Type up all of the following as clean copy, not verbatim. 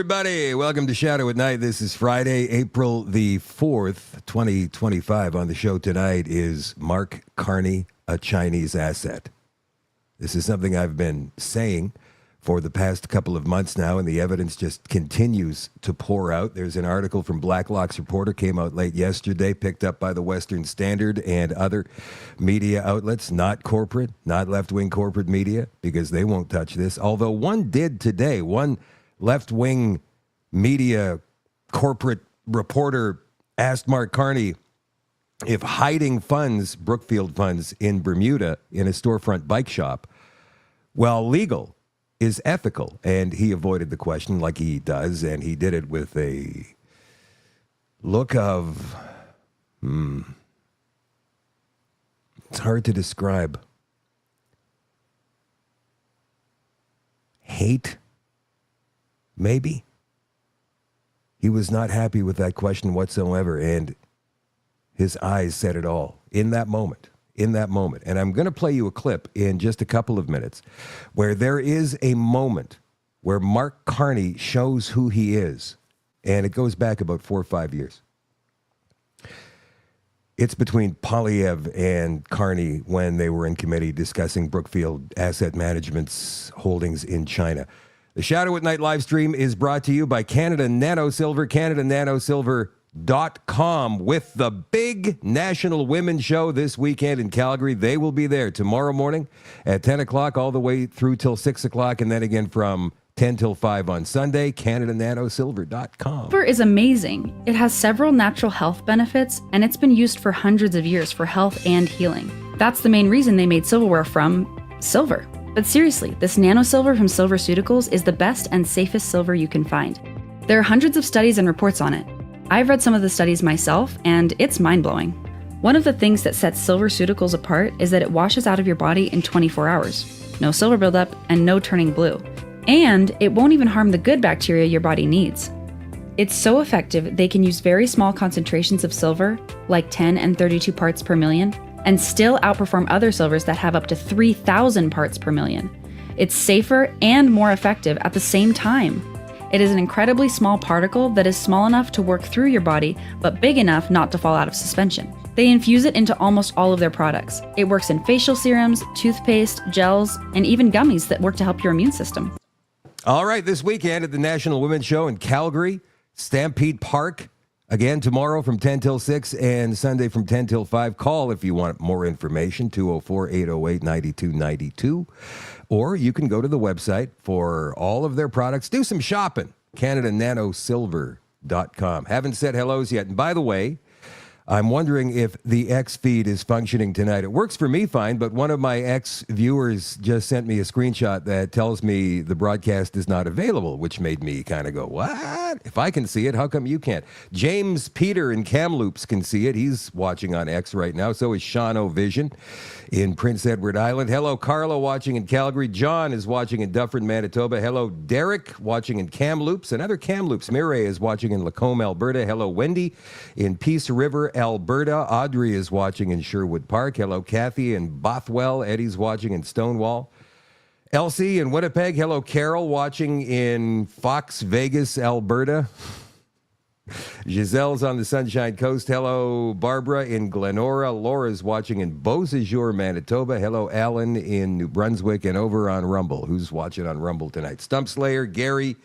everybody. Welcome to Shadow at Night. This is Friday, April the 4th, 2025. On the show tonight is Mark Carney, a Chinese asset. This is something I've been saying for the past couple of months now, and the evidence just continues to pour out. There's an article from Blacklock's Reporter, came out late yesterday, picked up by the Western Standard and other media outlets, not corporate, not left-wing corporate media, because they won't touch this. Although one did today. One left-wing media corporate reporter asked Mark Carney if hiding funds, Brookfield funds, in Bermuda in a storefront bike shop, while legal, is ethical. And he avoided the question like he does, and he did it with a look of, it's hard to describe. Hate, maybe? He was not happy with that question whatsoever, and his eyes said it all in that moment. And I'm going to play you a clip in just a couple of minutes where there is a moment where Mark Carney shows who he is. And it goes back about 4 or 5 years. It's between Poilievre and Carney when they were in committee discussing Brookfield Asset Management's holdings in China. The Shadow at Night live stream is brought to you by Canada Nano Silver, CanadaNanoSilver.com, with the big National Women's Show this weekend in Calgary. They will be there tomorrow morning at 10 o'clock all the way through till 6 o'clock, and then again from 10 till 5 on Sunday, CanadaNanoSilver.com. Silver is amazing. It has several natural health benefits, and it's been used for hundreds of years for health and healing. That's the main reason they made silverware from silver. But seriously, this nano silver from Silverceuticals is the best and safest silver you can find. There are hundreds of studies and reports on it. I've read some of the studies myself, and it's mind-blowing. One of the things that sets Silverceuticals apart is that it washes out of your body in 24 hours. No silver buildup and no turning blue. And it won't even harm the good bacteria your body needs. It's so effective they can use very small concentrations of silver, like 10 and 32 parts per million, and still outperform other silvers that have up to 3,000 parts per million. It's safer and more effective at the same time. It is an incredibly small particle that is small enough to work through your body, but big enough not to fall out of suspension. They infuse it into almost all of their products. It works in facial serums, toothpaste, gels, and even gummies that work to help your immune system. All right, this weekend at the National Women's Show in Calgary, Stampede Park, again tomorrow from 10 till 6 and Sunday from 10 till 5. Call if you want more information, 204-808-9292. Or you can go to the website for all of their products. Do some shopping, CanadaNanoSilver.com. Haven't said hellos yet. And by the way, I'm wondering if the X feed is functioning tonight. It works for me fine, but one of my X viewers just sent me a screenshot that tells me the broadcast is not available, which made me kind of go, what? If I can see it, how come you can't? James Peter in Kamloops can see it. He's watching on X right now. So is Sean O'Vision in Prince Edward Island. Hello, Carla, watching in Calgary. John is watching in Dufferin, Manitoba. Hello, Derek, watching in Kamloops. Another Kamloops. Mireille is watching in Lacombe, Alberta. Hello, Wendy in Peace River, Alberta. Audrey is watching in Sherwood Park. Hello, Kathy in Bothwell. Eddie's watching in Stonewall. Elsie in Winnipeg. Hello, Carol, watching in Fox Vegas, Alberta. Giselle's on the Sunshine Coast. Hello, Barbara in Glenora. Laura's watching in Beausejour, Manitoba. Hello, Alan in New Brunswick, and over on Rumble. Who's watching on Rumble tonight? Stump Slayer, Gary,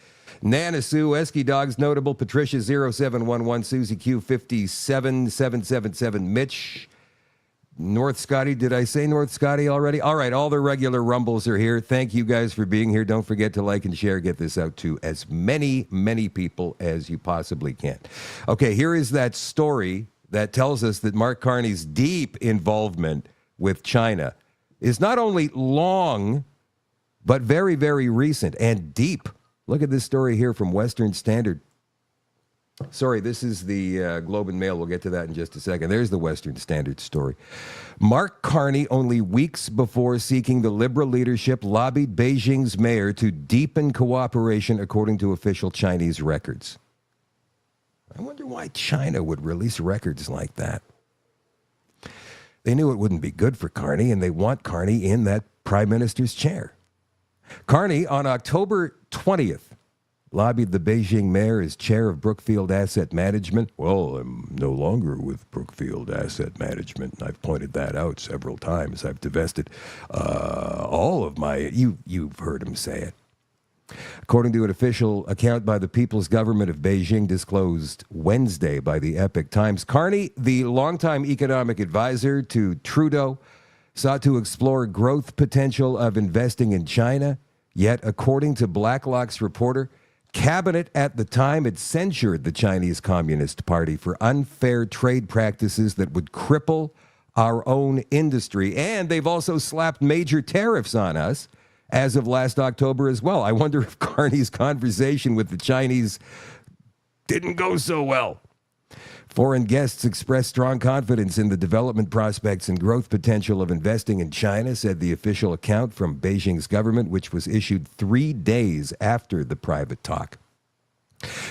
Nana Sue, Esky Dogs Notable, Patricia 0711, Susie Q 57777, Mitch, North Scotty. Did I say North Scotty already? All right, all the regular Rumbles are here. Thank you guys for being here. Don't forget to like and share. Get this out to as many people as you possibly can. Okay, here is that story that tells us that Mark Carney's deep involvement with China is not only long, but very, very recent and deep. Look at this story here from Western Standard. Sorry, this is the Globe and Mail. We'll get to that in just a second. There's the Western Standard story. Mark Carney, only weeks before seeking the Liberal leadership, lobbied Beijing's mayor to deepen cooperation, according to official Chinese records. I wonder why China would release records like that. They knew it wouldn't be good for Carney, and they want Carney in that prime minister's chair. Carney, on October 20th, lobbied the Beijing mayor as chair of Brookfield Asset Management. Well, I'm no longer with Brookfield Asset Management, and I've pointed that out several times. I've divested all of my... You've heard him say it. According to an official account by the People's Government of Beijing disclosed Wednesday by the Epoch Times, Carney, the longtime economic advisor to Trudeau, sought to explore growth potential of investing in China. Yet, according to Blacklock's reporter, Cabinet at the time had censured the Chinese Communist Party for unfair trade practices that would cripple our own industry. And they've also slapped major tariffs on us as of last October as well. I wonder if Carney's conversation with the Chinese didn't go so well. Foreign guests expressed strong confidence in the development prospects and growth potential of investing in China, said the official account from Beijing's government, which was issued 3 days after the private talk.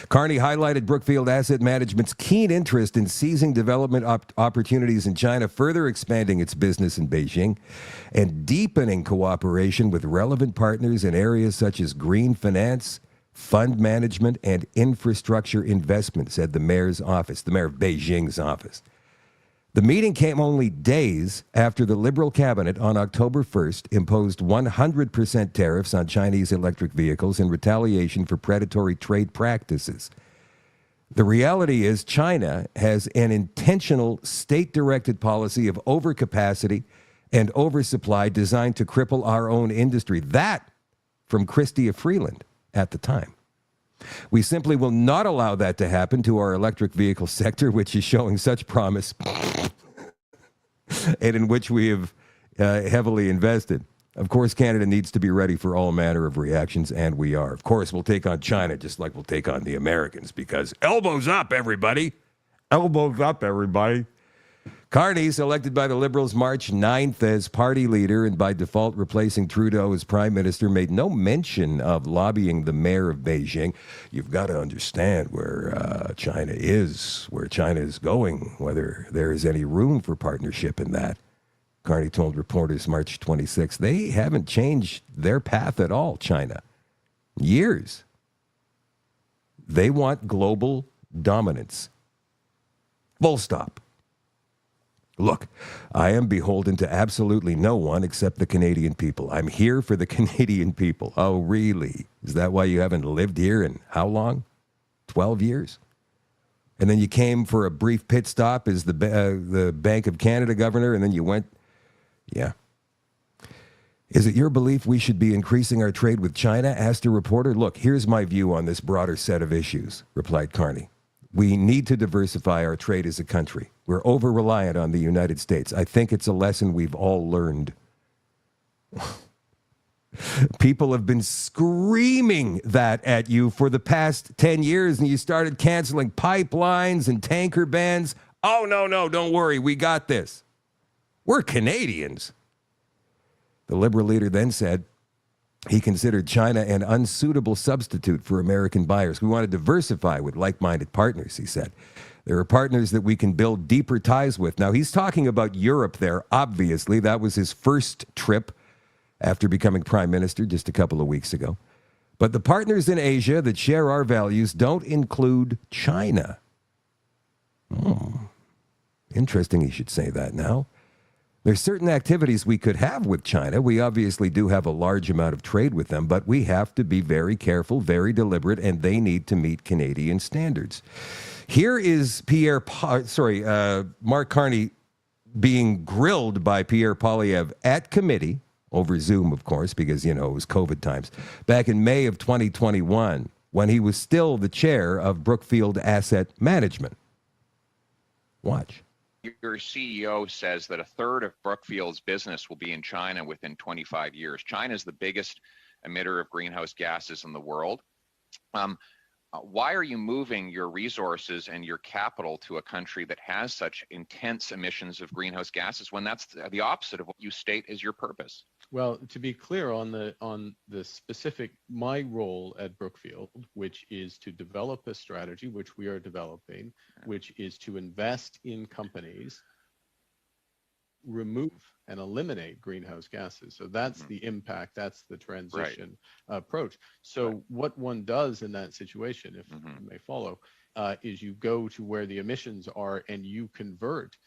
Carney highlighted Brookfield Asset Management's keen interest in seizing development opportunities in China, further expanding its business in Beijing, and deepening cooperation with relevant partners in areas such as green finance, fund management, and infrastructure investment, said the mayor's office, the mayor of Beijing's office. The meeting came only days after the Liberal cabinet on October 1st imposed 100% tariffs on Chinese electric vehicles in retaliation for predatory trade practices. The reality is China has an intentional state-directed policy of overcapacity and oversupply designed to cripple our own industry. That from Chrystia Freeland at the time. We simply will not allow that to happen to our electric vehicle sector, which is showing such promise and in which we have heavily invested. Of course, Canada needs to be ready for all manner of reactions, and we are. Of course, we'll take on China just like we'll take on the Americans, because elbows up, everybody. Elbows up, everybody. Carney, selected by the Liberals March 9th as party leader and by default replacing Trudeau as prime minister, made no mention of lobbying the mayor of Beijing. You've got to understand where China is going, whether there is any room for partnership in that. Carney told reporters March 26th, they haven't changed their path at all, China. Years. They want global dominance. Full stop. Look, I am beholden to absolutely no one except the Canadian people. I'm here for the Canadian people. Oh, really? Is that why you haven't lived here in how long? 12 years? And then you came for a brief pit stop as the Bank of Canada governor, and then you went, yeah. Is it your belief we should be increasing our trade with China? Asked a reporter. Look, here's my view on this broader set of issues, replied Carney. We need to diversify our trade as a country. We're over-reliant on the United States. I think it's a lesson we've all learned. People have been screaming that at you for the past 10 years, and you started canceling pipelines and tanker bans. Oh, no, don't worry. We got this. We're Canadians. The Liberal leader then said he considered China an unsuitable substitute for American buyers. We want to diversify with like-minded partners, he said. There are partners that we can build deeper ties with. Now, he's talking about Europe there, obviously. That was his first trip after becoming prime minister just a couple of weeks ago. But the partners in Asia that share our values don't include China. Interesting he should say that now. There's certain activities we could have with China. We obviously do have a large amount of trade with them, but we have to be very careful, very deliberate, and they need to meet Canadian standards. Here is Mark Carney being grilled by Pierre Poilievre at committee, over Zoom, of course, because, it was COVID times, back in May of 2021, when he was still the chair of Brookfield Asset Management. Watch. Your CEO says that a third of Brookfield's business will be in China within 25 years. China is the biggest emitter of greenhouse gases in the world. Why are you moving your resources and your capital to a country that has such intense emissions of greenhouse gases when that's the opposite of what you state is your purpose? Well, to be clear on the specific, my role at Brookfield, which is to develop a strategy, which we are developing, which is to invest in companies remove and eliminate greenhouse gases. So that's the impact, that's the transition approach. So what one does in that situation, if you may follow, is you go to where the emissions are and you convert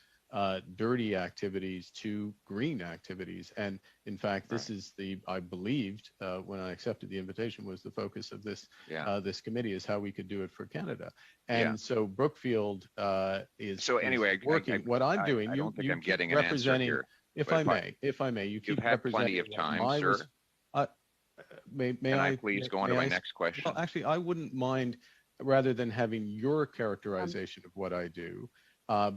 dirty activities to green activities. And in fact, this is I believed when I accepted the invitation, was the focus of this this committee, is how we could do it for Canada. And so Brookfield is working. What I'm doing, I don't think I'm getting an answer representing here. If I may, you keep You've had plenty of time, sir. May Can I please go on to my next question? Well, actually, I wouldn't mind, rather than having your characterization of what I do,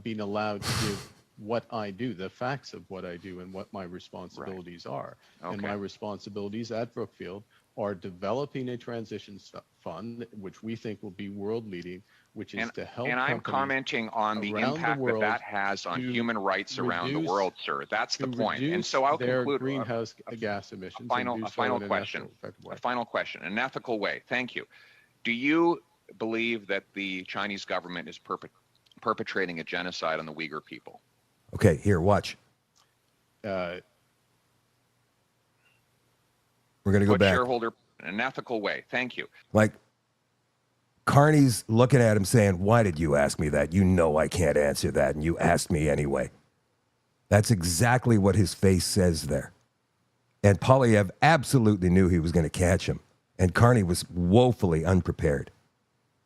being allowed to give what I do, the facts of what I do and what my responsibilities are. And my responsibilities at Brookfield are developing a transition fund, which we think will be world leading, which is to help. And I'm commenting on the impact that has on human rights around the world, sir. That's the point. And so I'll conclude. Greenhouse gas emissions. A final question. A final question. An ethical way. Thank you. Do you believe that the Chinese government is perpetrating a genocide on the Uyghur people? Okay, here, watch. Uh, We're going to go back. Shareholder in an ethical way. Thank you. Like, Carney's looking at him saying, why did you ask me that? You know I can't answer that, and you asked me anyway. That's exactly what his face says there. And Poilievre absolutely knew he was going to catch him. And Carney was woefully unprepared.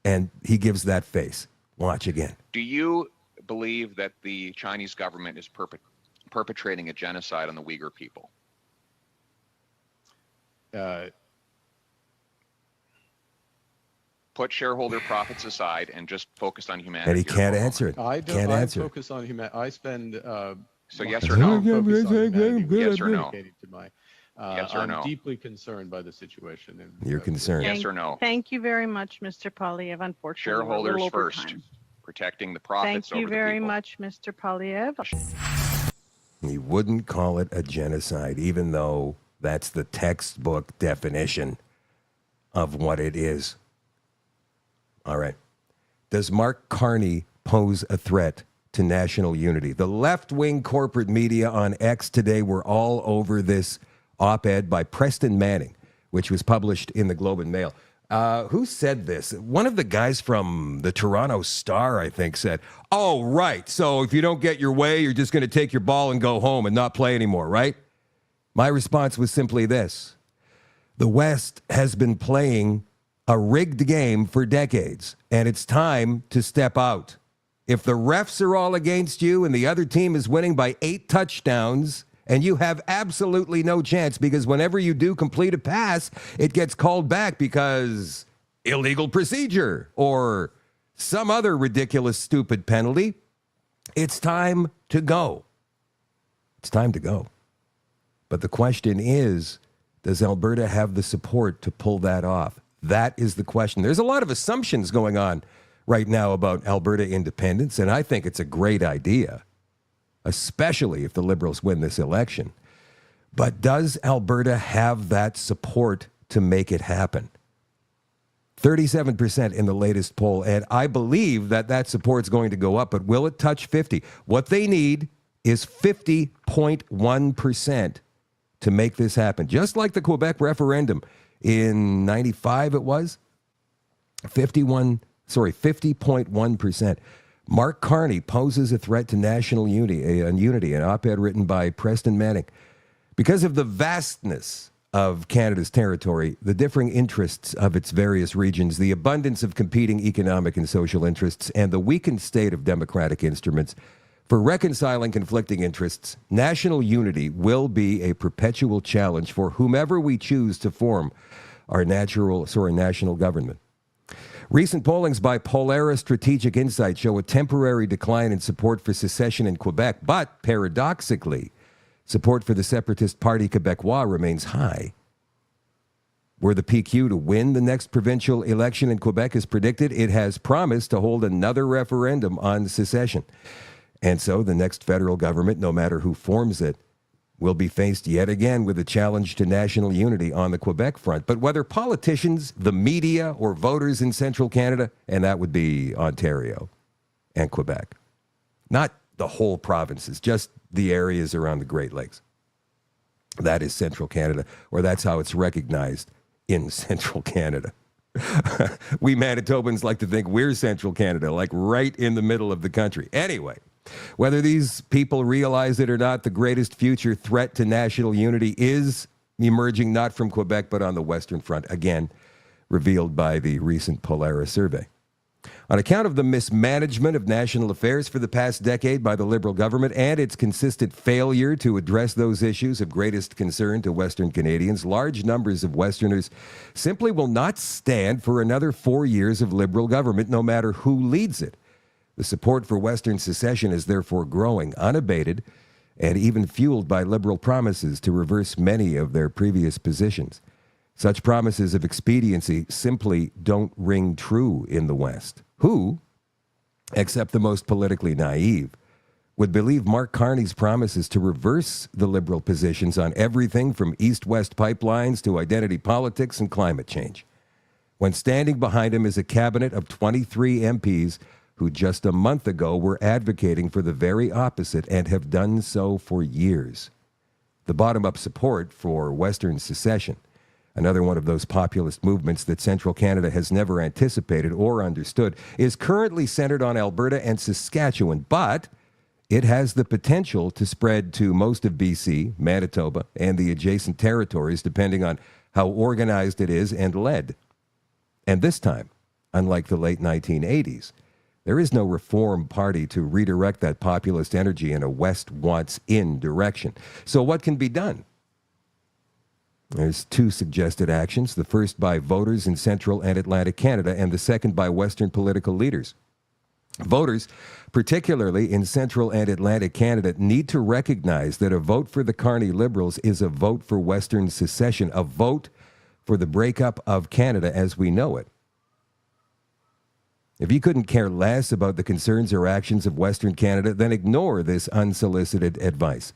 And he gives that face. Watch again. Do you believe that the Chinese government is perpetrating a genocide on the Uyghur people? Put shareholder profits aside and just focus on humanity. And he can't answer it. I don't. Can't answer focus on humanity. I spend. So yes or no? Yes or no? Yes or no? I'm deeply concerned by the situation. And, You're concerned. Yes or no? Thank you very much, Mr. Poilievre. Unfortunately, shareholders we're first, time. Protecting the profits. Thank you very much, Mr. Poilievre. He wouldn't call it a genocide, even though that's the textbook definition of what it is. All right. Does Mark Carney pose a threat to national unity? The left-wing corporate media on X today were all over this op-ed by Preston Manning, which was published in the Globe and Mail. Who said this? One of the guys from the Toronto Star, I think, said, oh, right, so if you don't get your way, you're just going to take your ball and go home and not play anymore, right? My response was simply this. The West has been playing a rigged game for decades, and it's time to step out. If the refs are all against you and the other team is winning by 8 touchdowns, and you have absolutely no chance because whenever you do complete a pass, it gets called back because illegal procedure or some other ridiculous, stupid penalty, it's time to go. It's time to go. But the question is, does Alberta have the support to pull that off? That is the question. There's a lot of assumptions going on right now about Alberta independence, and I think it's a great idea, especially if the Liberals win this election. But does Alberta have that support to make it happen? 37% in the latest poll, and I believe that that support's going to go up, but will it touch 50? What they need is 50.1% to make this happen. Just like the Quebec referendum in 95 it was. 50.1%. Mark Carney poses a threat to national unity, an op-ed written by Preston Manning. Because of the vastness of Canada's territory, the differing interests of its various regions, the abundance of competing economic and social interests, and the weakened state of democratic instruments, for reconciling conflicting interests, national unity will be a perpetual challenge for whomever we choose to form our national government. Recent pollings by Poilievre Strategic Insight show a temporary decline in support for secession in Quebec, but paradoxically, support for the separatist Parti Québécois remains high. Were the PQ to win the next provincial election in Quebec as predicted, it has promised to hold another referendum on secession. And so the next federal government, no matter who forms it, will be faced yet again with a challenge to national unity on the Quebec front. But whether politicians, the media, or voters in central Canada, and that would be Ontario and Quebec, not the whole provinces, just the areas around the Great Lakes. That is central Canada, or that's how it's recognized in central Canada. We Manitobans like to think we're central Canada, like right in the middle of the country. Anyway, whether these people realize it or not, the greatest future threat to national unity is emerging not from Quebec, but on the Western Front, again, revealed by the recent Poilievre survey. On account of the mismanagement of national affairs for the past decade by the Liberal government and its consistent failure to address those issues of greatest concern to Western Canadians, large numbers of Westerners simply will not stand for another 4 years of Liberal government, no matter who leads it. The support for Western secession is therefore growing, unabated, and even fueled by Liberal promises to reverse many of their previous positions. Such promises of expediency simply don't ring true in the West. Who, except the most politically naive, would believe Mark Carney's promises to reverse the Liberal positions on everything from east-west pipelines to identity politics and climate change, when standing behind him is a cabinet of 23 MPs who just a month ago were advocating for the very opposite and have done so for years? The bottom-up support for Western secession, another one of those populist movements that central Canada has never anticipated or understood, is currently centered on Alberta and Saskatchewan, but it has the potential to spread to most of BC, Manitoba, and the adjacent territories, depending on how organized it is and led. And this time, unlike the late 1980s, there is no Reform Party to redirect that populist energy in a West wants in direction. So what can be done? There's two suggested actions, the first by voters in Central and Atlantic Canada, and the second by Western political leaders. Voters, particularly in Central and Atlantic Canada, need to recognize that a vote for the Carney Liberals is a vote for Western secession, a vote for the breakup of Canada as we know it. If you couldn't care less about the concerns or actions of Western Canada, then ignore this unsolicited advice.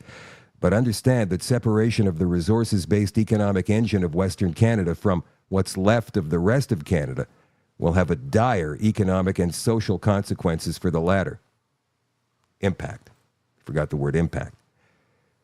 But understand that separation of the resources-based economic engine of Western Canada from what's left of the rest of Canada will have a dire economic and social consequences for the latter. Impact. Forgot the word impact.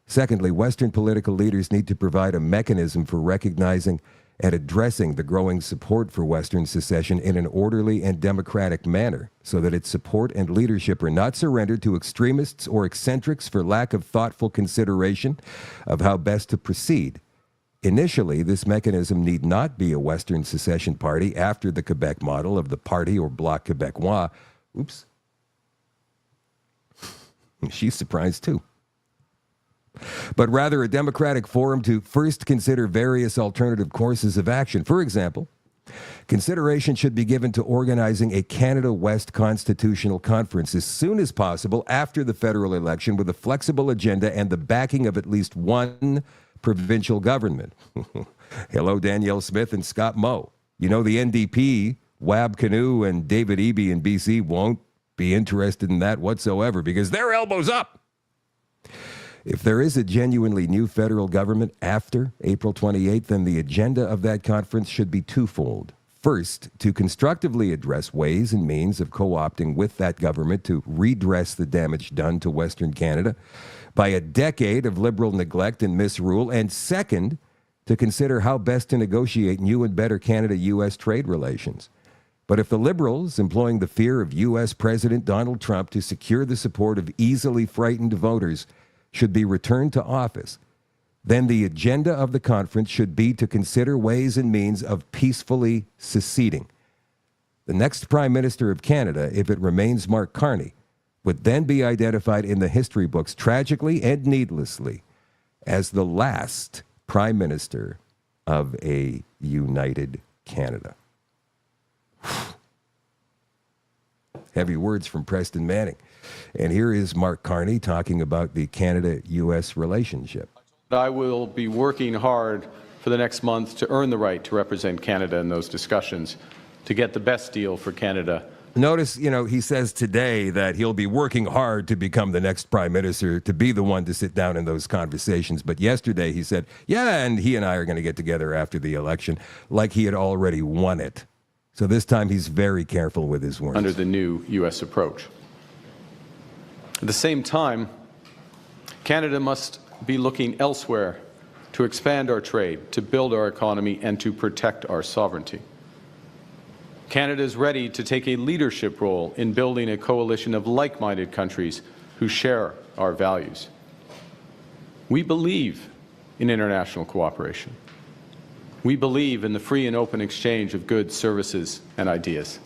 Secondly, Western political leaders need to provide a mechanism for recognizing and addressing the growing support for Western secession in an orderly and democratic manner, so that its support and leadership are not surrendered to extremists or eccentrics for lack of thoughtful consideration of how best to proceed. Initially, this mechanism need not be a Western secession party after the Quebec model of the Parti or Bloc Québécois. Oops. She's surprised too. But rather a democratic forum to first consider various alternative courses of action. For example, consideration should be given to organizing a Canada West Constitutional Conference as soon as possible after the federal election, with a flexible agenda and the backing of at least one provincial government. Hello, Danielle Smith and Scott Moe. You know the NDP, Wab Kinew, and David Eby in BC won't be interested in that whatsoever because they're elbows up. If there is a genuinely new federal government after April 28th, then the agenda of that conference should be twofold. First, to constructively address ways and means of co-opting with that government to redress the damage done to Western Canada by a decade of Liberal neglect and misrule. And second, to consider how best to negotiate new and better Canada-U.S. trade relations. But if the Liberals, employing the fear of U.S. President Donald Trump to secure the support of easily frightened voters, should be returned to office, then the agenda of the conference should be to consider ways and means of peacefully seceding. The next Prime Minister of Canada, if it remains Mark Carney, would then be identified in the history books tragically and needlessly as the last Prime Minister of a united Canada. Heavy words from Preston Manning. And here is Mark Carney talking about the Canada-U.S. relationship. I will be working hard for the next month to earn the right to represent Canada in those discussions, to get the best deal for Canada. Notice, he says today that he'll be working hard to become the next prime minister, to be the one to sit down in those conversations. But yesterday he said, yeah, and he and I are going to get together after the election, like he had already won it. So this time he's very careful with his words. Under the new U.S. approach. At the same time, Canada must be looking elsewhere to expand our trade, to build our economy, and to protect our sovereignty. Canada is ready to take a leadership role in building a coalition of like-minded countries who share our values. We believe in international cooperation. We believe in the free and open exchange of goods, services, and ideas.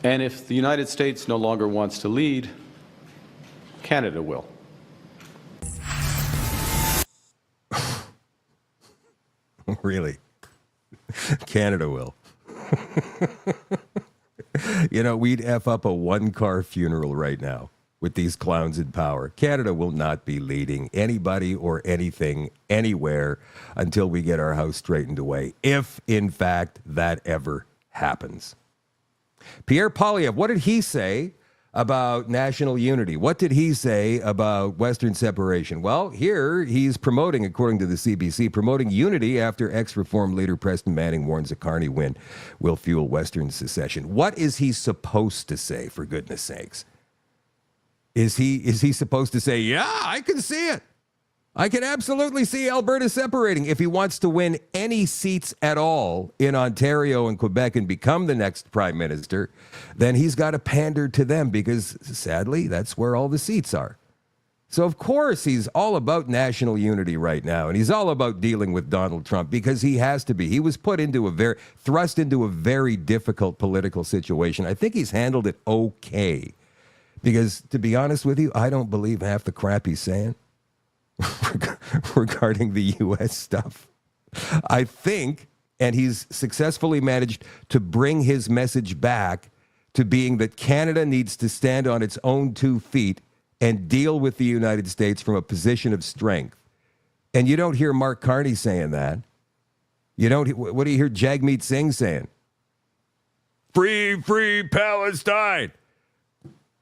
And if the United States no longer wants to lead, Canada will. Really? Canada will. You know, we'd F up a one-car funeral right now with these clowns in power. Canada will not be leading anybody or anything anywhere until we get our house straightened away, if, in fact, that ever happens. Pierre Poilievre, what did he say about national unity? What did he say about Western separation? Well, here he's promoting, according to the CBC, promoting unity after ex-reform leader Preston Manning warns a Carney win will fuel Western secession. What is he supposed to say, for goodness sakes? Is he supposed to say, yeah, I can see it. I can absolutely see Alberta separating. If he wants to win any seats at all in Ontario and Quebec and become the next prime minister, then he's got to pander to them because, sadly, that's where all the seats are. So, of course, he's all about national unity right now, and he's all about dealing with Donald Trump because he has to be. He was thrust into a very difficult political situation. I think he's handled it okay because, to be honest with you, I don't believe half the crap he's saying regarding the U.S. stuff. I think, and he's successfully managed to bring his message back to being that Canada needs to stand on its own 2 feet and deal with the United States from a position of strength. And you don't hear Mark Carney saying that. What do you hear Jagmeet Singh saying? Free, free Palestine.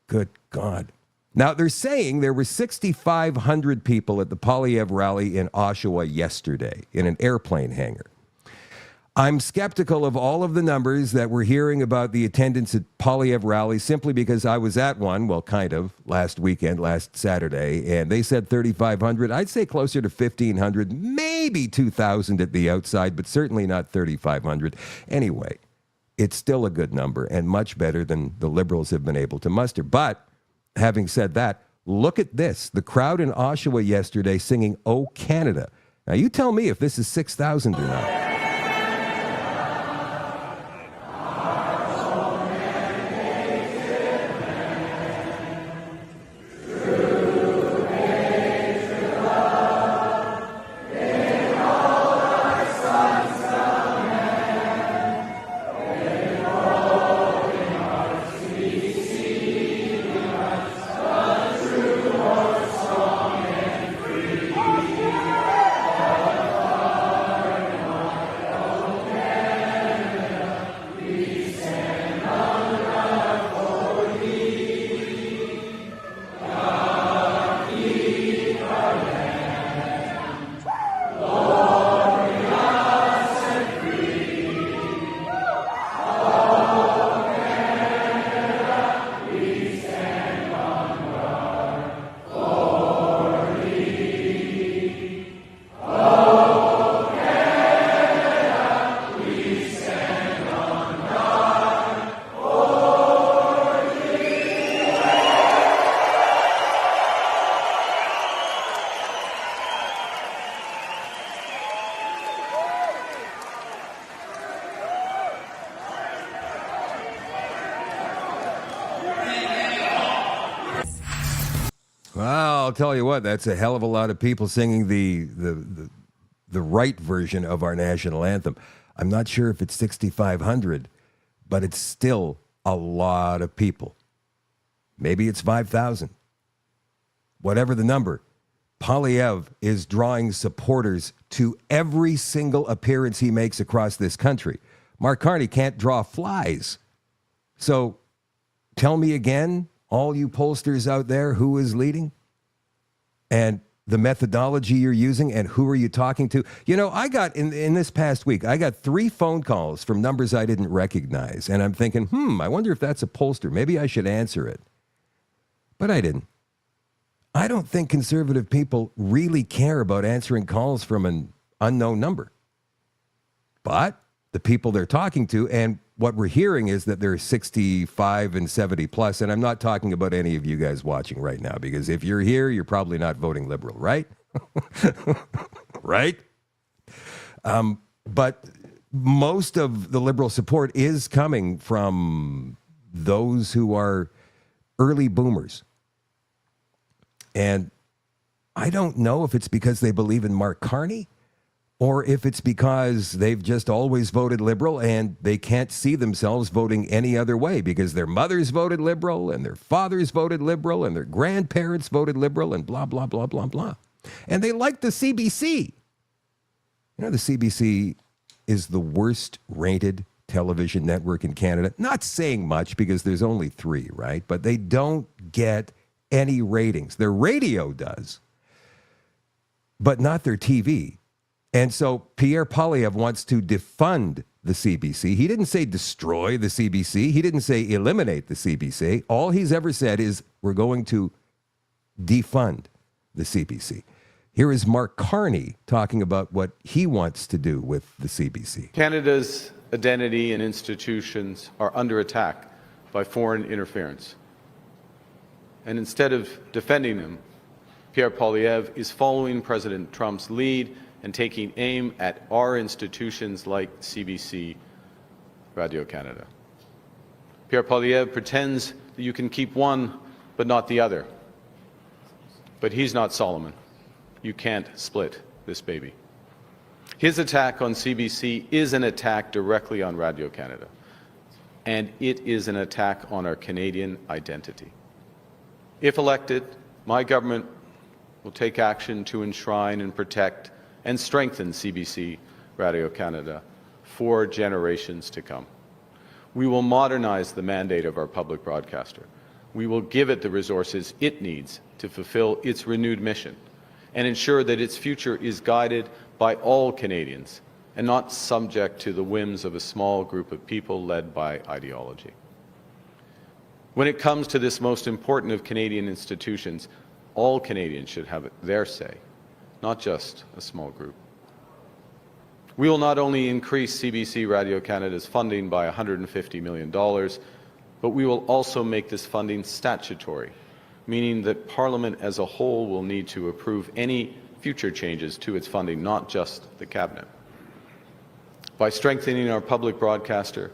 Good God. Now, they're saying there were 6,500 people at the Polyevre rally in Oshawa yesterday in an airplane hangar. I'm skeptical of all of the numbers that we're hearing about the attendance at Polyevre rallies simply because I was at one, well, kind of, last Saturday, and they said 3,500. I'd say closer to 1,500, maybe 2,000 at the outside, but certainly not 3,500. Anyway, it's still a good number and much better than the Liberals have been able to muster. But having said that, look at this. The crowd in Oshawa yesterday singing "Oh Canada." Now, you tell me if this is 6,000 or not. Well, I'll tell you what, that's a hell of a lot of people singing the right version of our national anthem. I'm not sure if it's 6,500, but it's still a lot of people. Maybe it's 5,000. Whatever the number, Poilievre is drawing supporters to every single appearance he makes across this country. Mark Carney can't draw flies. So tell me again, all you pollsters out there, who is leading and the methodology you're using and who are you talking to? You know, I got in this past week, I got 3 phone calls from numbers I didn't recognize. And I'm thinking, I wonder if that's a pollster. Maybe I should answer it. But I didn't. I don't think conservative people really care about answering calls from an unknown number. But the people they're talking to, and what we're hearing is that they're 65 and 70 plus, and I'm not talking about any of you guys watching right now, because if you're here, you're probably not voting Liberal, right? Right? But most of the Liberal support is coming from those who are early boomers. And I don't know if it's because they believe in Mark Carney or if it's because they've just always voted Liberal and they can't see themselves voting any other way because their mothers voted Liberal and their fathers voted Liberal and their grandparents voted Liberal and blah, blah, blah, blah, blah. And they like the CBC. You know, the CBC is the worst rated television network in Canada. Not saying much because there's only 3, right? But they don't get any ratings. Their radio does, but not their TV. And so Pierre Poilievre wants to defund the CBC. He didn't say destroy the CBC. He didn't say eliminate the CBC. All he's ever said is we're going to defund the CBC. Here is Mark Carney talking about what he wants to do with the CBC. Canada's identity and institutions are under attack by foreign interference. And instead of defending them, Pierre Poilievre is following President Trump's lead and taking aim at our institutions like CBC, Radio-Canada. Pierre Poilievre pretends that you can keep one but not the other. But he's not Solomon. You can't split this baby. His attack on CBC is an attack directly on Radio-Canada, and it is an attack on our Canadian identity. If elected, my government will take action to enshrine and protect and strengthen CBC Radio-Canada for generations to come. We will modernize the mandate of our public broadcaster. We will give it the resources it needs to fulfill its renewed mission and ensure that its future is guided by all Canadians and not subject to the whims of a small group of people led by ideology. When it comes to this most important of Canadian institutions, all Canadians should have their say, not just a small group. We will not only increase CBC Radio-Canada's funding by $150 million, but we will also make this funding statutory, meaning that Parliament as a whole will need to approve any future changes to its funding, not just the Cabinet. By strengthening our public broadcaster,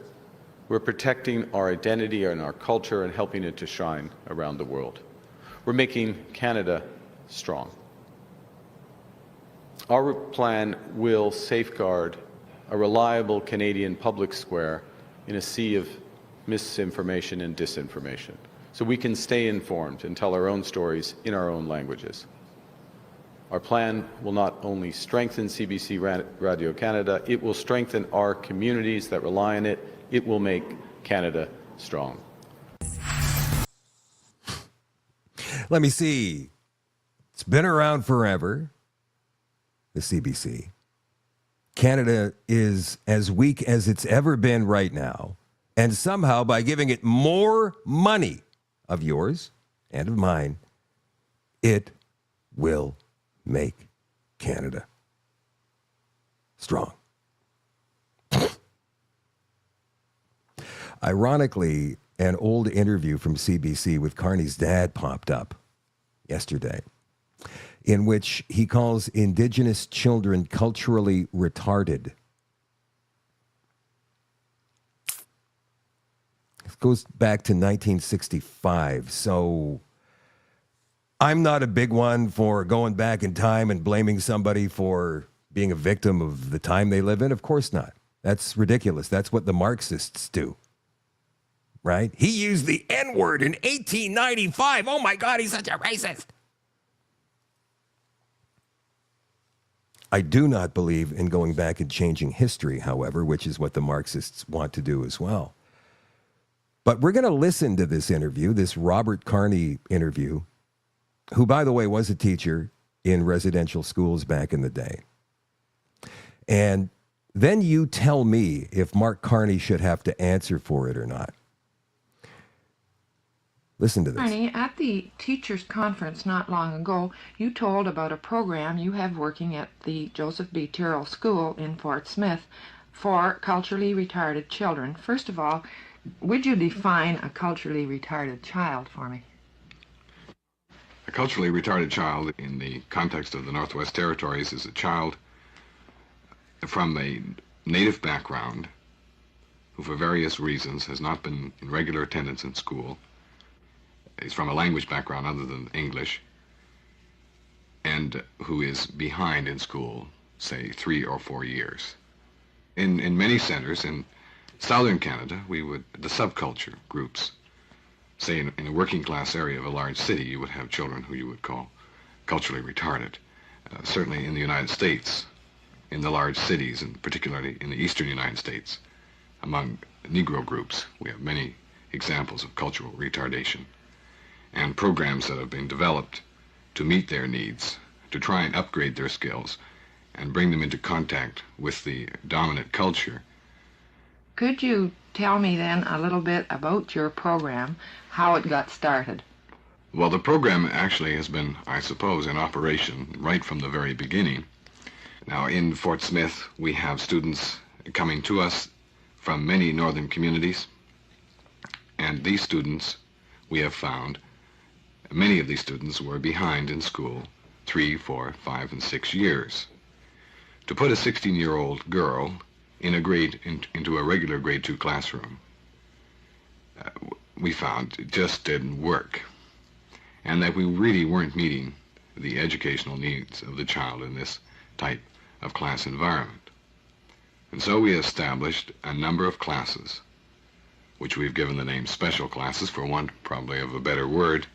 we're protecting our identity and our culture and helping it to shine around the world. We're making Canada strong. Our plan will safeguard a reliable Canadian public square in a sea of misinformation and disinformation, so we can stay informed and tell our own stories in our own languages. Our plan will not only strengthen CBC Radio-Canada, it will strengthen our communities that rely on it. It will make Canada strong. Let me see. It's been around forever, the CBC. Canada is as weak as it's ever been right now. And somehow, by giving it more money of yours and of mine, it will make Canada strong. Ironically, an old interview from CBC with Carney's dad popped up yesterday, in which he calls Indigenous children culturally retarded. It goes back to 1965, so I'm not a big one for going back in time and blaming somebody for being a victim of the time they live in. Of course not. That's ridiculous. That's what the Marxists do. Right? He used the N-word in 1895. Oh my God, he's such a racist. I do not believe in going back and changing history, however, which is what the Marxists want to do as well. But we're going to listen to this interview, this Robert Carney interview, who, by the way, was a teacher in residential schools back in the day. And then you tell me if Mark Carney should have to answer for it or not. Listen to this. Carney, at the teachers' conference not long ago, you told about a program you have working at the Joseph B. Tyrrell School in Fort Smith for culturally retarded children. First of all, would you define a culturally retarded child for me? A culturally retarded child in the context of the Northwest Territories is a child from a native background who for various reasons has not been in regular attendance in school. He's from a language background other than English, and who is behind in school, say 3 or 4 years. In many centers in southern Canada, the subculture groups, say in a working class area of a large city, you would have children who you would call culturally retarded. Certainly in the United States, in the large cities, and particularly in the eastern United States, among Negro groups, we have many examples of cultural retardation, and programs that have been developed to meet their needs, to try and upgrade their skills and bring them into contact with the dominant culture. Could you tell me then a little bit about your program, how it got started? Well, the program actually has been, I suppose, in operation right from the very beginning. Now, in Fort Smith, we have students coming to us from many northern communities, and these students, we have found, many of these students were behind in school 3, 4, 5, and 6 years. To put a 16-year-old girl in into a regular grade 2 classroom, we found it just didn't work, and that we really weren't meeting the educational needs of the child in this type of class environment. And so we established a number of classes, which we've given the name special classes, for want probably of a better word.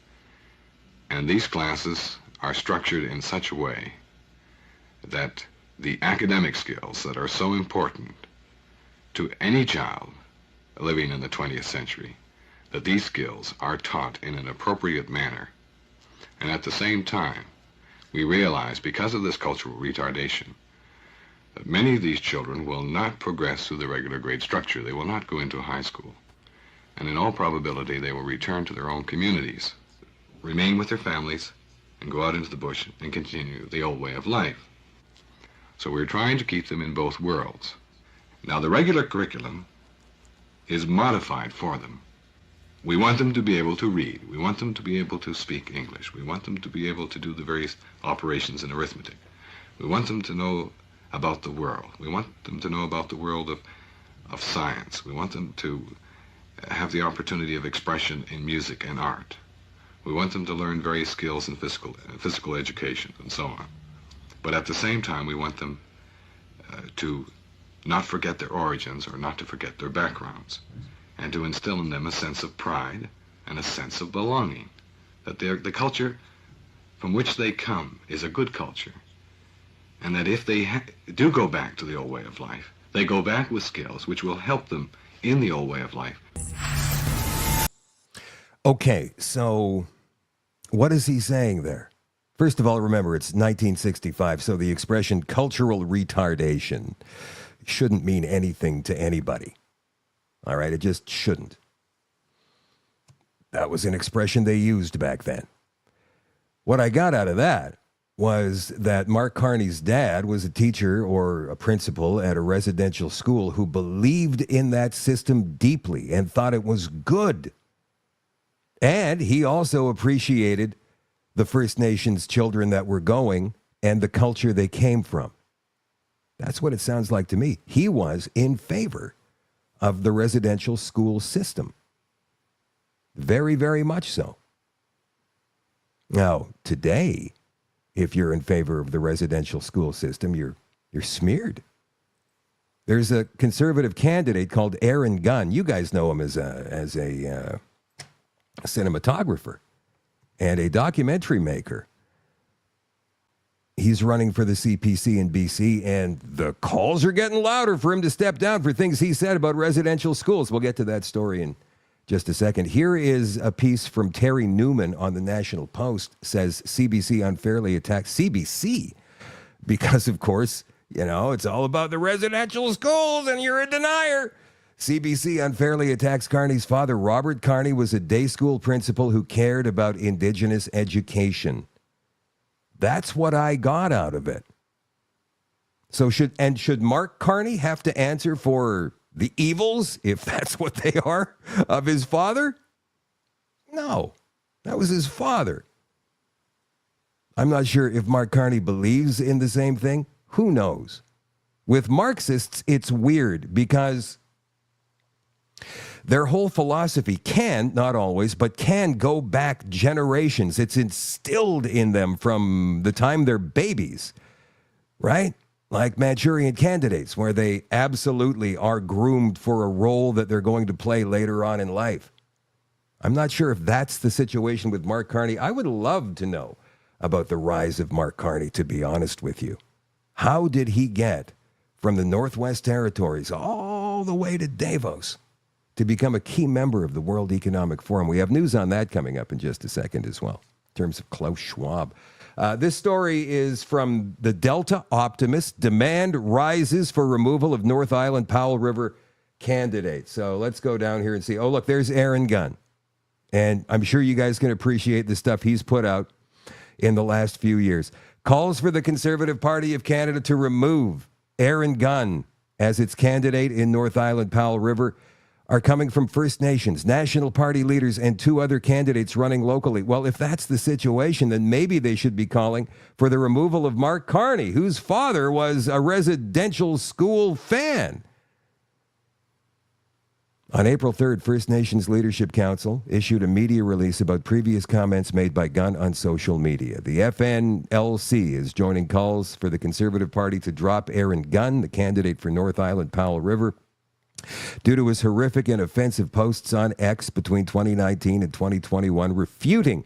And these classes are structured in such a way that the academic skills that are so important to any child living in the 20th century, that these skills are taught in an appropriate manner. And at the same time, we realize, because of this cultural retardation, that many of these children will not progress through the regular grade structure. They will not go into high school. And in all probability, they will return to their own communities, remain with their families, and go out into the bush and continue the old way of life. So we're trying to keep them in both worlds. Now, the regular curriculum is modified for them. We want them to be able to read. We want them to be able to speak English. We want them to be able to do the various operations in arithmetic. We want them to know about the world. We want them to know about the world of science. We want them to have the opportunity of expression in music and art. We want them to learn various skills in physical education and so on. But at the same time, we want them to not forget their origins or not to forget their backgrounds, and to instill in them a sense of pride and a sense of belonging, that the culture from which they come is a good culture, and that if they do go back to the old way of life, they go back with skills which will help them in the old way of life. Okay, so what is he saying there? First of all, remember, it's 1965, so the expression cultural retardation shouldn't mean anything to anybody. All right, it just shouldn't. That was an expression they used back then. What I got out of that was that Mark Carney's dad was a teacher or a principal at a residential school who believed in that system deeply and thought it was good. And he also appreciated the First Nations children that were going and the culture they came from. That's what it sounds like to me. He was in favor of the residential school system. Very, very much so. Now, today, if you're in favor of the residential school system, you're smeared. There's a conservative candidate called Aaron Gunn. You guys know him as a cinematographer and a documentary maker. He's running for the CPC in BC, and the calls are getting louder for him to step down for things he said about residential schools. We'll get to that story in just a second. Here is a piece from Terry Newman on the National Post. Says CBC unfairly attacked CBC because, of course, you know, it's all about the residential schools and you're a denier. CBC unfairly attacks Carney's father. Robert Carney was a day school principal who cared about Indigenous education. That's what I got out of it. So should Mark Carney have to answer for the evils, if that's what they are, of his father? No, that was his father. I'm not sure if Mark Carney believes in the same thing. Who knows? With Marxists, it's weird because their whole philosophy can, not always, but can go back generations. It's instilled in them from the time they're babies, right? Like Manchurian Candidates, where they absolutely are groomed for a role that they're going to play later on in life. I'm not sure if that's the situation with Mark Carney. I would love to know about the rise of Mark Carney, to be honest with you. How did he get from the Northwest Territories all the way to Davos to become a key member of the World Economic Forum? We have news on that coming up in just a second as well, in terms of Klaus Schwab. This story is from the Delta Optimist. Demand rises for removal of North Island Powell River candidate. So let's go down here and see. Oh, look, there's Aaron Gunn. And I'm sure you guys can appreciate the stuff he's put out in the last few years. Calls for the Conservative Party of Canada to remove Aaron Gunn as its candidate in North Island Powell River are coming from First Nations, National Party leaders, and 2 other candidates running locally. Well, if that's the situation, then maybe they should be calling for the removal of Mark Carney, whose father was a residential school fan. On April 3rd, First Nations Leadership Council issued a media release about previous comments made by Gunn on social media. The FNLC is joining calls for the Conservative Party to drop Aaron Gunn, the candidate for North Island Powell River, due to his horrific and offensive posts on X between 2019 and 2021, refuting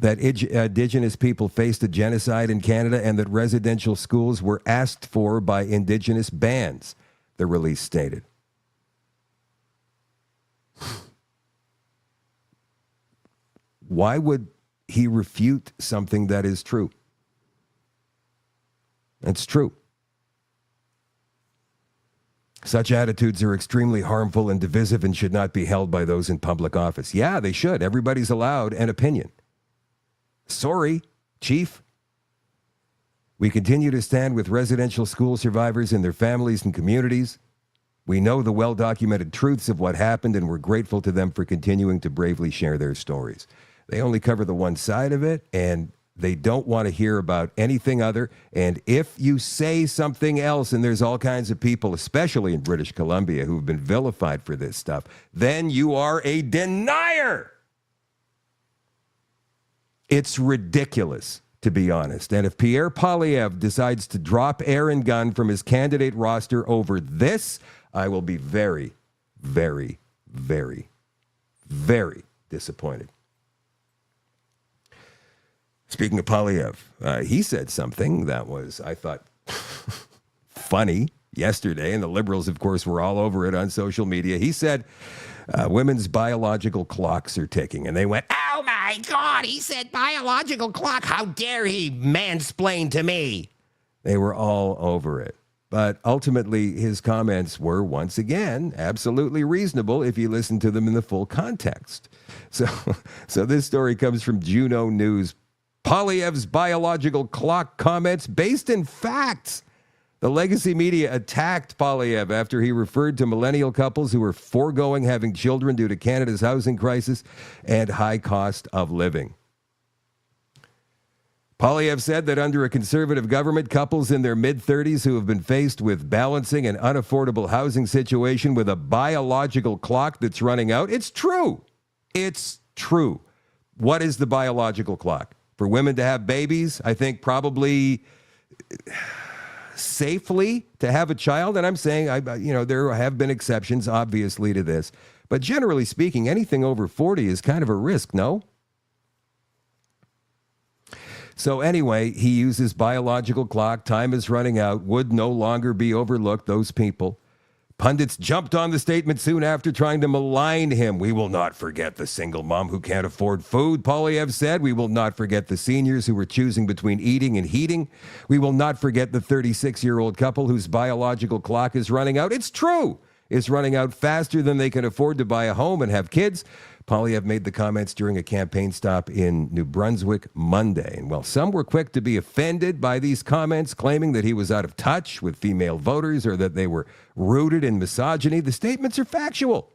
that Indigenous people faced a genocide in Canada and that residential schools were asked for by Indigenous bands, the release stated. Why would he refute something that is true? It's true. Such attitudes are extremely harmful and divisive and should not be held by those in public office. Yeah, they should. Everybody's allowed an opinion. Sorry, Chief. We continue to stand with residential school survivors and their families and communities. We know the well-documented truths of what happened, and we're grateful to them for continuing to bravely share their stories. They only cover the one side of it, and they don't want to hear about anything other. And if you say something else, and there's all kinds of people, especially in British Columbia, who've been vilified for this stuff, then you are a denier. It's ridiculous, to be honest. And if Pierre Poilievre decides to drop Aaron Gunn from his candidate roster over this, I will be very, very, very, very disappointed. Speaking of Poilievre, he said something that was, I thought, funny yesterday, and the Liberals, of course, were all over it on social media. He said women's biological clocks are ticking, and they went, "Oh my God, he said biological clock. How dare he mansplain to me?" They were all over it. But ultimately, his comments were, once again, absolutely reasonable if you listen to them in the full context. So this story comes from Juno News. Poilievre's biological clock comments based in facts. The legacy media attacked Poilievre after he referred to millennial couples who were foregoing having children due to Canada's housing crisis and high cost of living. Poilievre said that under a conservative government, couples in their mid-30s who have been faced with balancing an unaffordable housing situation with a biological clock that's running out, it's true. It's true. What is the biological clock? For women to have babies, I think probably safely to have a child. And I'm saying, there have been exceptions, obviously, to this. But generally speaking, anything over 40 is kind of a risk, no? So anyway, he uses biological clock. Time is running out. Would no longer be overlooked, those people. Pundits jumped on the statement soon after, trying to malign him. "We will not forget the single mom who can't afford food," Poilievre said. "We will not forget the seniors who were choosing between eating and heating. We will not forget the 36-year-old couple whose biological clock is running out." It's true. is running out faster than they can afford to buy a home and have kids. Poilievre made the comments during a campaign stop in New Brunswick Monday. And while some were quick to be offended by these comments, claiming that he was out of touch with female voters or that they were rooted in misogyny, the statements are factual.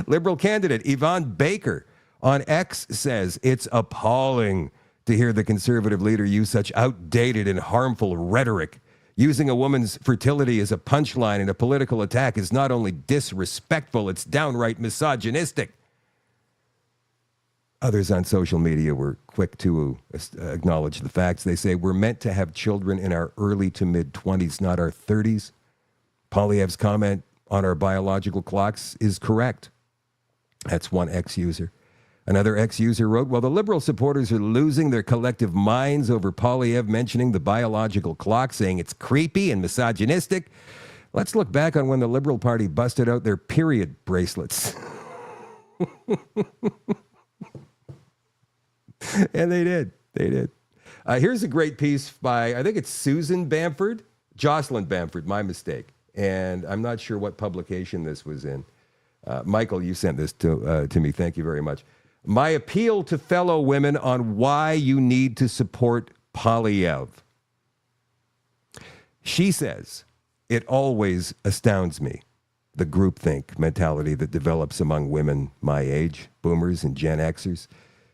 Liberal candidate Yvonne Baker on X says it's appalling to hear the Conservative leader use such outdated and harmful rhetoric. Using a woman's fertility as a punchline in a political attack is not only disrespectful, it's downright misogynistic. Others on social media were quick to acknowledge the facts. They say we're meant to have children in our early to mid-20s, not our 30s. Poilievre's comment on our biological clocks is correct. That's one X-user. Another ex-user wrote, well, the Liberal supporters are losing their collective minds over Poilievre mentioning the biological clock, saying it's creepy and misogynistic. Let's look back on when the Liberal Party busted out their period bracelets. And they did. Here's a great piece by, I think it's Susan Bamford, Jocelyn Bamford, my mistake. And I'm not sure what publication this was in. Michael, you sent this to me. Thank you very much. My appeal to fellow women on why you need to support Poilievre. She says, it always astounds me, the groupthink mentality that develops among women my age, boomers and Gen Xers.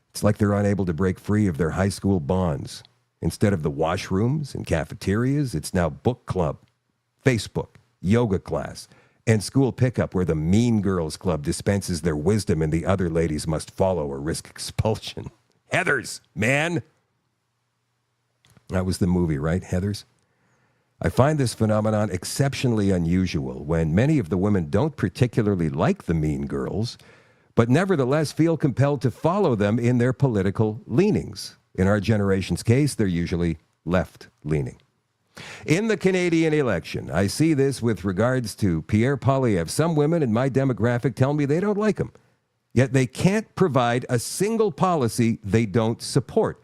It's like they're unable to break free of their high school bonds. Instead of the washrooms and cafeterias, it's now book club, Facebook, yoga class, and school pickup where the Mean Girls Club dispenses their wisdom and the other ladies must follow or risk expulsion. Heathers, man. That was the movie, right? Heathers. I find this phenomenon exceptionally unusual when many of the women don't particularly like the Mean Girls, but nevertheless feel compelled to follow them in their political leanings. In our generation's case, they're usually left-leaning. In the Canadian election, I see this with regards to Pierre Poilievre. Some women in my demographic tell me they don't like him, yet they can't provide a single policy they don't support.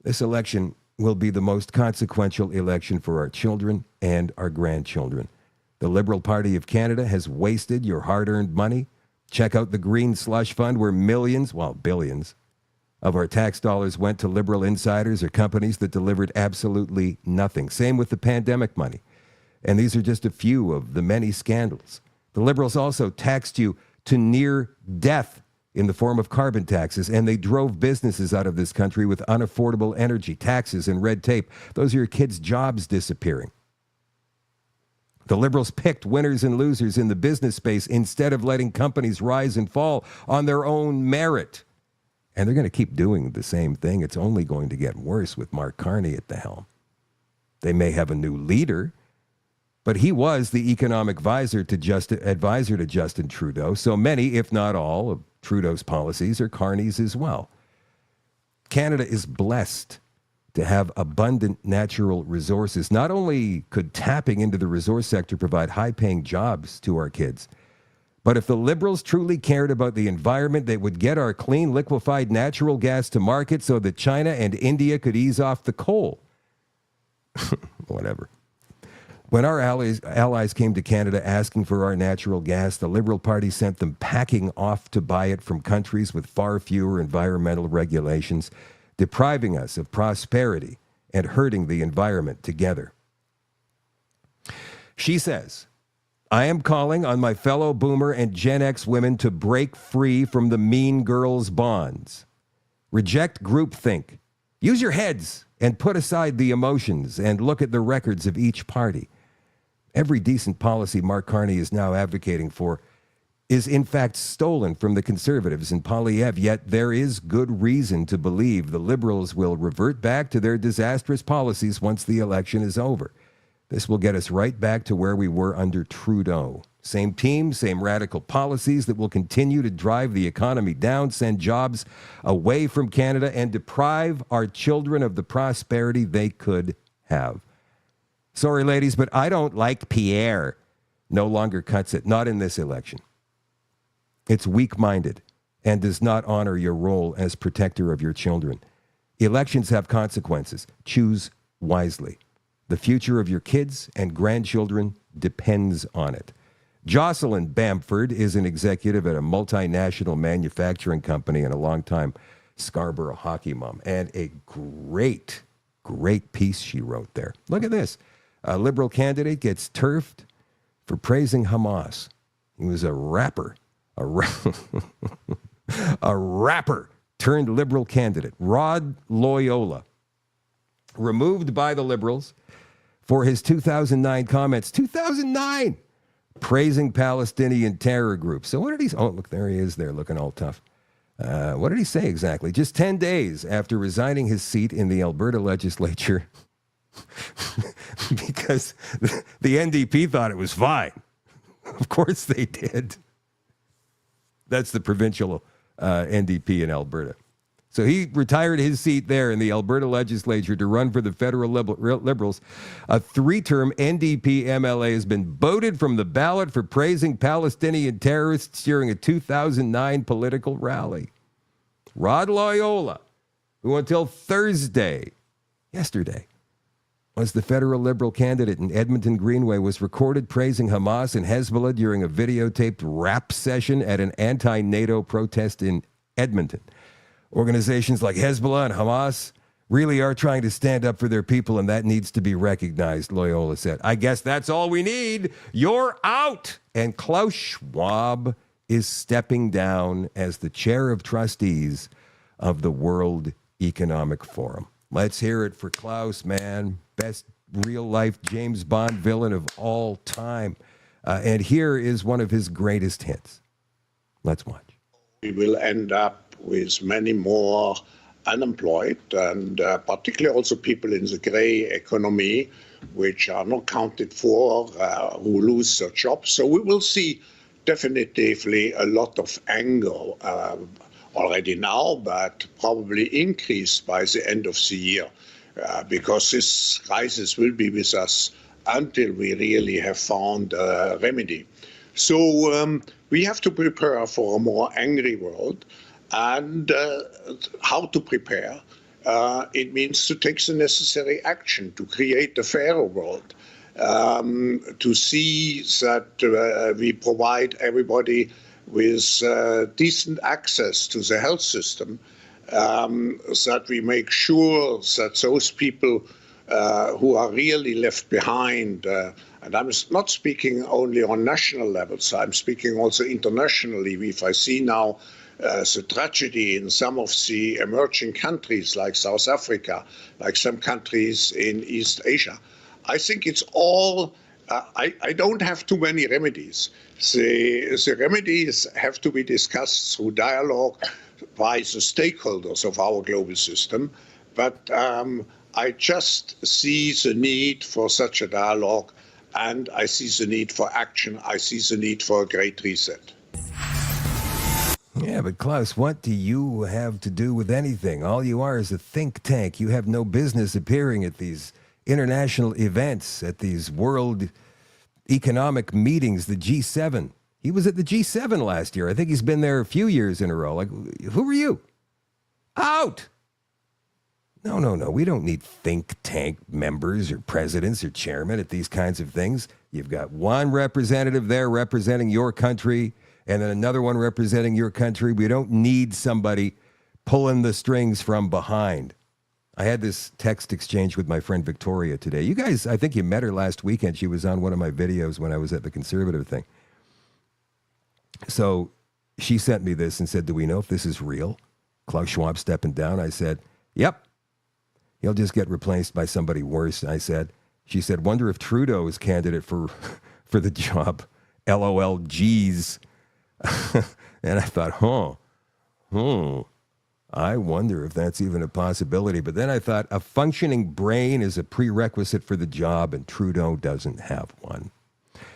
This election will be the most consequential election for our children and our grandchildren. The Liberal Party of Canada has wasted your hard-earned money. Check out the Green Slush Fund where millions, well, billions, of our tax dollars went to Liberal insiders or companies that delivered absolutely nothing. Same with the pandemic money. And these are just a few of the many scandals. The Liberals also taxed you to near death in the form of carbon taxes, and they drove businesses out of this country with unaffordable energy, taxes, and red tape. Those are your kids' jobs disappearing. The Liberals picked winners and losers in the business space instead of letting companies rise and fall on their own merit. And they're going to keep doing the same thing. It's only going to get worse with Mark Carney at the helm. They may have a new leader, but he was the economic advisor to Justin Trudeau. So many, if not all, of Trudeau's policies are Carney's as well. Canada is blessed to have abundant natural resources. Not only could tapping into the resource sector provide high-paying jobs to our kids, but if the Liberals truly cared about the environment, they would get our clean, liquefied natural gas to market so that China and India could ease off the coal. Whatever. When our allies came to Canada asking for our natural gas, the Liberal Party sent them packing off to buy it from countries with far fewer environmental regulations, depriving us of prosperity and hurting the environment together. She says, I am calling on my fellow Boomer and Gen X women to break free from the Mean Girls bonds. Reject groupthink. Use your heads and put aside the emotions and look at the records of each party. Every decent policy Mark Carney is now advocating for is in fact stolen from the Conservatives and Poilievre, yet there is good reason to believe the Liberals will revert back to their disastrous policies once the election is over. This will get us right back to where we were under Trudeau. Same team, same radical policies that will continue to drive the economy down, send jobs away from Canada, and deprive our children of the prosperity they could have. Sorry, ladies, but I don't like Pierre. No longer cuts it, not in this election. It's weak-minded and does not honor your role as protector of your children. Elections have consequences. Choose wisely. The future of your kids and grandchildren depends on it. Jocelyn Bamford is an executive at a multinational manufacturing company and a longtime Scarborough hockey mom. And a great piece she wrote there. Look at this. A liberal candidate gets turfed for praising Hamas. He was a rapper. A rapper turned liberal candidate. Rod Loyola, removed by the liberals for his 2009 comments. 2009! Praising Palestinian terror groups. So what did he... Oh, look, there he is there looking all tough. What did he say exactly? Just 10 days after resigning his seat in the Alberta legislature because the NDP thought it was fine. Of course they did. That's the provincial NDP in Alberta. So he retired his seat there in the Alberta legislature to run for the federal Liberals. A 3-term NDP MLA has been booted from the ballot for praising Palestinian terrorists during a 2009 political rally. Rod Loyola, who until yesterday, was the federal Liberal candidate in Edmonton Greenway, was recorded praising Hamas and Hezbollah during a videotaped rap session at an anti-NATO protest in Edmonton. Organizations like Hezbollah and Hamas really are trying to stand up for their people, and that needs to be recognized, Loyola said. I guess that's all we need. You're out. And Klaus Schwab is stepping down as the chair of trustees of the World Economic Forum. Let's hear it for Klaus, man. Best real-life James Bond villain of all time. And here is one of his greatest hits. Let's watch. We will end up with many more unemployed, and particularly also people in the gray economy, which are not counted for, who lose their jobs. So we will see definitively a lot of anger already now, but probably increased by the end of the year, because this crisis will be with us until we really have found a remedy. So we have to prepare for a more angry world. And how to prepare? It means to take the necessary action to create a fairer world, to see that we provide everybody with decent access to the health system, that we make sure that those people who are really left behind, and I'm not speaking only on national levels, I'm speaking also internationally. If I see now the tragedy in some of the emerging countries like South Africa, like some countries in East Asia. I think it's all, I don't have too many remedies. The remedies have to be discussed through dialogue by the stakeholders of our global system. But I just see the need for such a dialogue, and I see the need for action. I see the need for a great reset. Yeah, but Klaus, what do you have to do with anything? All you are is a think tank. You have no business appearing at these international events, at these world economic meetings, the G7. He was at the G7 last year. I think he's been there a few years in a row. Like, who are you? Out! No. We don't need think tank members or presidents or chairmen at these kinds of things. You've got one representative there representing your country, and then another one representing your country. We don't need somebody pulling the strings from behind. I had this text exchange with my friend Victoria today. You guys, I think you met her last weekend. She was on one of my videos when I was at the conservative thing. So she sent me this and said, do we know if this is real? Klaus Schwab stepping down? I said, yep. He'll just get replaced by somebody worse. She said, wonder if Trudeau is candidate for the job. LOL, geez. And I thought, I wonder if that's even a possibility. But then I thought, a functioning brain is a prerequisite for the job, and Trudeau doesn't have one.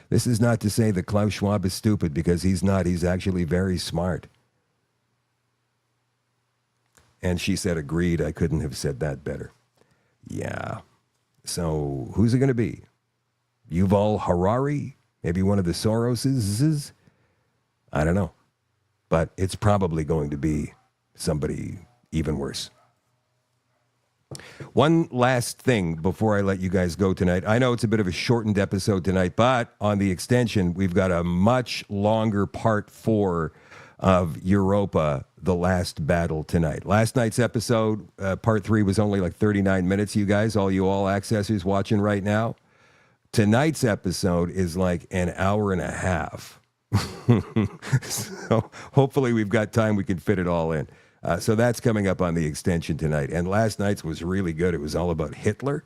This is not to say that Klaus Schwab is stupid, because he's not. He's actually very smart. And she said, agreed. I couldn't have said that better. Yeah. So who's it going to be? Yuval Harari? Maybe one of the Soroses? I don't know. But it's probably going to be somebody even worse. One last thing before I let you guys go tonight. I know it's a bit of a shortened episode tonight, but on the extension, we've got a much longer part 4 of Europa, The Last Battle tonight. Last night's episode, part 3, was only like 39 minutes, you guys, all you all accessors watching right now. Tonight's episode is like an hour and a half. So hopefully we've got time we can fit it all in. So that's coming up on the extension tonight. And last night's was really good. It was all about Hitler.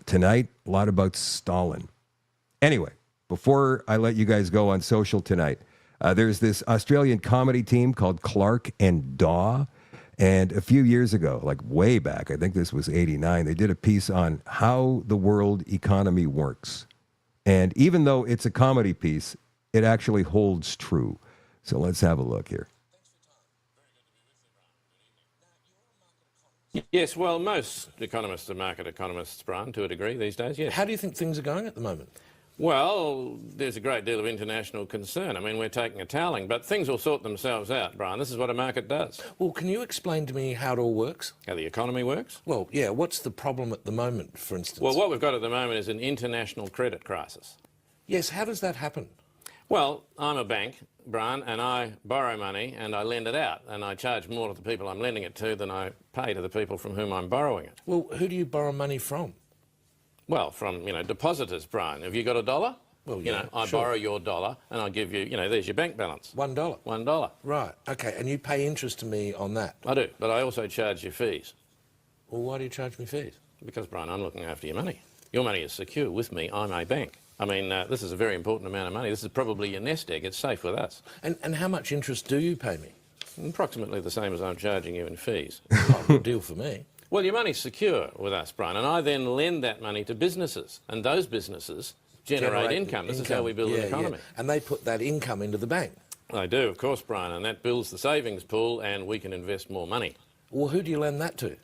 Tonight, a lot about Stalin. Anyway, before I let you guys go on social tonight, there's this Australian comedy team called Clark and Daw. And a few years ago, like way back, I think this was 89, they did a piece on how the world economy works. And even though it's a comedy piece, it actually holds true. So let's have a look here. Yes, well, most economists are market economists, Brian, to a degree these days, yes. How do you think things are going at the moment? Well, there's a great deal of international concern. I mean, we're taking a toweling, but things will sort themselves out, Brian. This is what a market does. Well, can you explain to me how it all works? How the economy works? Well, yeah, what's the problem at the moment, for instance? Well, what we've got at the moment is an international credit crisis. Yes, how does that happen? Well, I'm a bank, Brian, and I borrow money and I lend it out, and I charge more to the people I'm lending it to than I pay to the people from whom I'm borrowing it. Well, who do you borrow money from? Well, from, depositors, Brian. Have you got $1? Well, yeah, I sure. borrow your $1 and I give you, there's your bank balance. $1? $1. Right, okay, and you pay interest to me on that? I do, but I also charge you fees. Well, why do you charge me fees? Because, Brian, I'm looking after your money. Your money is secure with me. I'm a bank. I mean, this is a very important amount of money. This is probably your nest egg. It's safe with us. And how much interest do you pay me? Approximately the same as I'm charging you in fees. Oh, good deal for me. Well, your money's secure with us, Brian, and I then lend that money to businesses, and those businesses generate income. This is how we build an economy. Yeah. And they put that income into the bank? They do, of course, Brian, and that builds the savings pool, and we can invest more money. Well, who do you lend that to?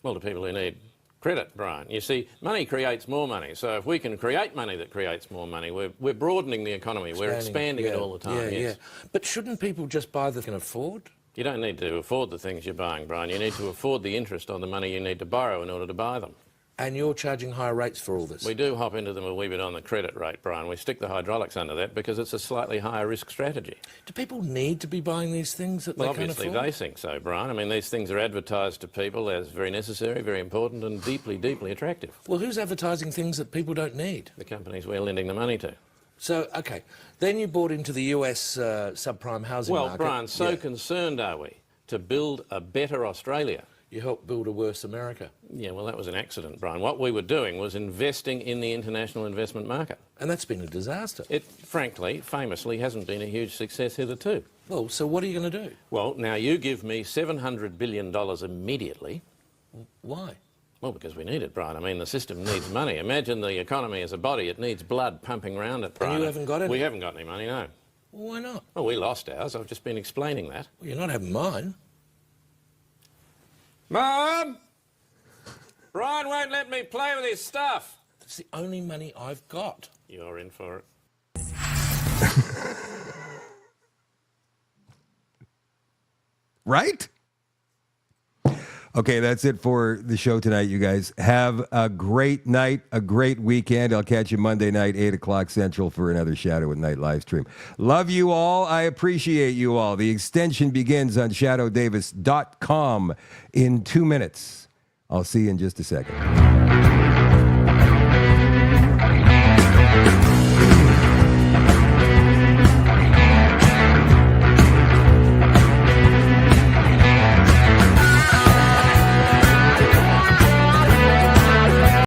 Well, to people who need credit, Brian. You see, money creates more money, so if we can create money that creates more money, we're broadening the economy, we're expanding it all the time, yes. But shouldn't people just buy the can afford? You don't need to afford the things you're buying, Brian. You need to afford the interest on the money you need to borrow in order to buy them. And you're charging higher rates for all this? We do hop into them a wee bit on the credit rate, Brian. We stick the hydraulics under that because it's a slightly higher risk strategy. Do people need to be buying these things that they can't afford? Obviously they think so, Brian. I mean, these things are advertised to people as very necessary, very important and deeply, deeply attractive. Well, who's advertising things that people don't need? The companies we're lending the money to. So, OK, then you bought into the US subprime housing market. Well, Brian, so concerned are we to build a better Australia. You helped build a worse America. Yeah, well, that was an accident, Brian. What we were doing was investing in the international investment market. And that's been a disaster. It, frankly, famously, hasn't been a huge success hitherto. Well, so what are you going to do? Well, now you give me $700 billion immediately. Why? Well, because we need it, Brian. I mean, the system needs money. Imagine the economy as a body. It needs blood pumping around it, Brian. And you haven't got any? We haven't got any money, no. Well, why not? Well, we lost ours. I've just been explaining that. Well, you're not having mine. Mum! Brian won't let me play with his stuff. It's the only money I've got. You're in for it. Right? Okay, that's it for the show tonight, you guys. Have a great night, a great weekend. I'll catch you Monday night, 8 o'clock Central for another Shadow at Night live stream. Love you all. I appreciate you all. The extension begins on shadowdavis.com in 2 minutes. I'll see you in just a second.